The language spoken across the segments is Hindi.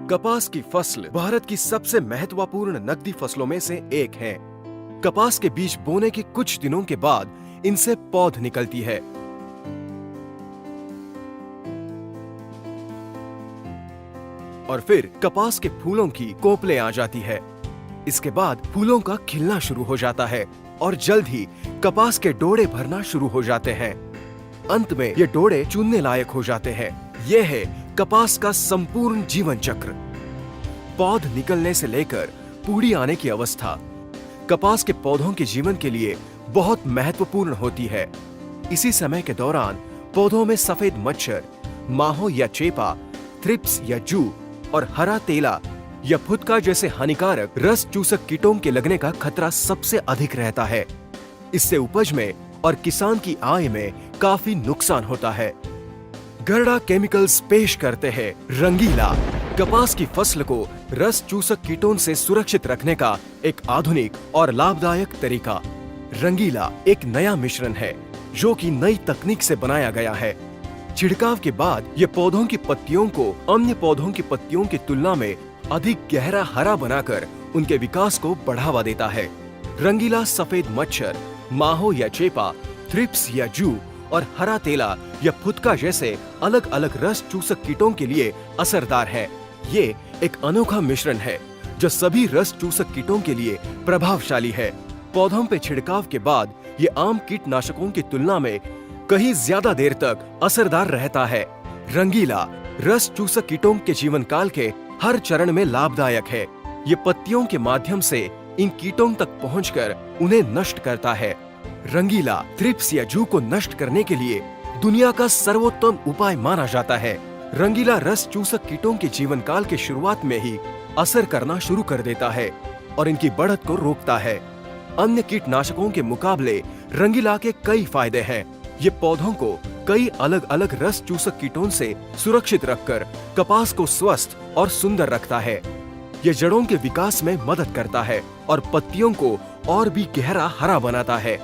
कपास की फसल भारत की सबसे महत्वपूर्ण नकदी फसलों में से एक है। कपास के बीज बोने के कुछ दिनों के बाद इनसे पौध निकलती है। और फिर कपास के फूलों की कोपलें आ जाती है। इसके बाद फूलों का खिलना शुरू हो जाता है और जल्द ही कपास के डोड़े भरना शुरू हो जाते हैं। अंत में ये डोड़े चुनने लायक हो जाते हैं। यह है कपास का संपूर्ण जीवन चक्र। पौध निकलने से लेकर पूड़ी आने की अवस्था कपास के पौधों के जीवन के लिए बहुत महत्वपूर्ण होती है। इसी समय के दौरान पौधों में सफेद मच्छर, माहो या चेपा, थ्रिप्स या जू और हरा तेला या फुदका जैसे हानिकारक रस चूसक कीटों के लगने का खतरा सबसे अधिक रहता है। इससे उपज में और किसान की आय में काफी नुकसान होता है। गर्डा केमिकल्स पेश करते हैं रंगीला, कपास की फसल को रस चूसक कीटों से सुरक्षित रखने का एक आधुनिक और लाभदायक तरीका। रंगीला एक नया मिश्रण है जो कि नई तकनीक से बनाया गया है। छिड़काव के बाद ये पौधों की पत्तियों को अन्य पौधों की पत्तियों की तुलना में अधिक गहरा हरा बनाकर उनके विकास को बढ़ावा देता है। रंगीला सफेद मच्छर, माहो या चेपा, थ्रिप्स या जू और हरा तेला या फुदका जैसे अलग अलग रस चूसक कीटों के लिए असरदार है। ये एक अनोखा मिश्रण है जो सभी रस चूसक कीटों के लिए प्रभावशाली है। पौधों पे छिड़काव के बाद ये आम कीटनाशकों की तुलना में कहीं ज्यादा देर तक असरदार रहता है। रंगीला रस चूसक कीटों के जीवन काल के हर चरण में लाभदायक है। ये पत्तियों के माध्यम से इन कीटों तक पहुंचकर उन्हें नष्ट करता है। रंगीला थ्रिप्स या जू को नष्ट करने के लिए दुनिया का सर्वोत्तम उपाय माना जाता है। रंगीला रस चूसक कीटों के जीवन काल के शुरुआत में ही असर करना शुरू कर देता है और इनकी बढ़त को रोकता है। अन्य कीटनाशकों के मुकाबले रंगीला के कई फायदे हैं। ये पौधों को कई अलग अलग रस चूसक कीटों से सुरक्षित रखकर कपास को स्वस्थ और सुंदर रखता है। ये जड़ों के विकास में मदद करता है और पत्तियों को और भी गहरा हरा बनाता है।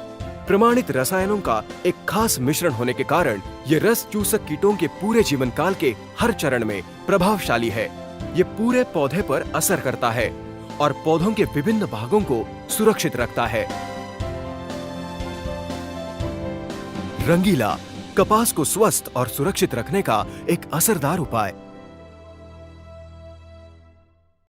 प्रमाणित रसायनों का एक खास मिश्रण होने के कारण ये रस चूसक कीटों के पूरे जीवन काल के हर चरण में प्रभावशाली है। ये पूरे पौधे पर असर करता है और पौधों के विभिन्न भागों को सुरक्षित रखता है। रंगीला कपास को स्वस्थ और सुरक्षित रखने का एक असरदार उपाय।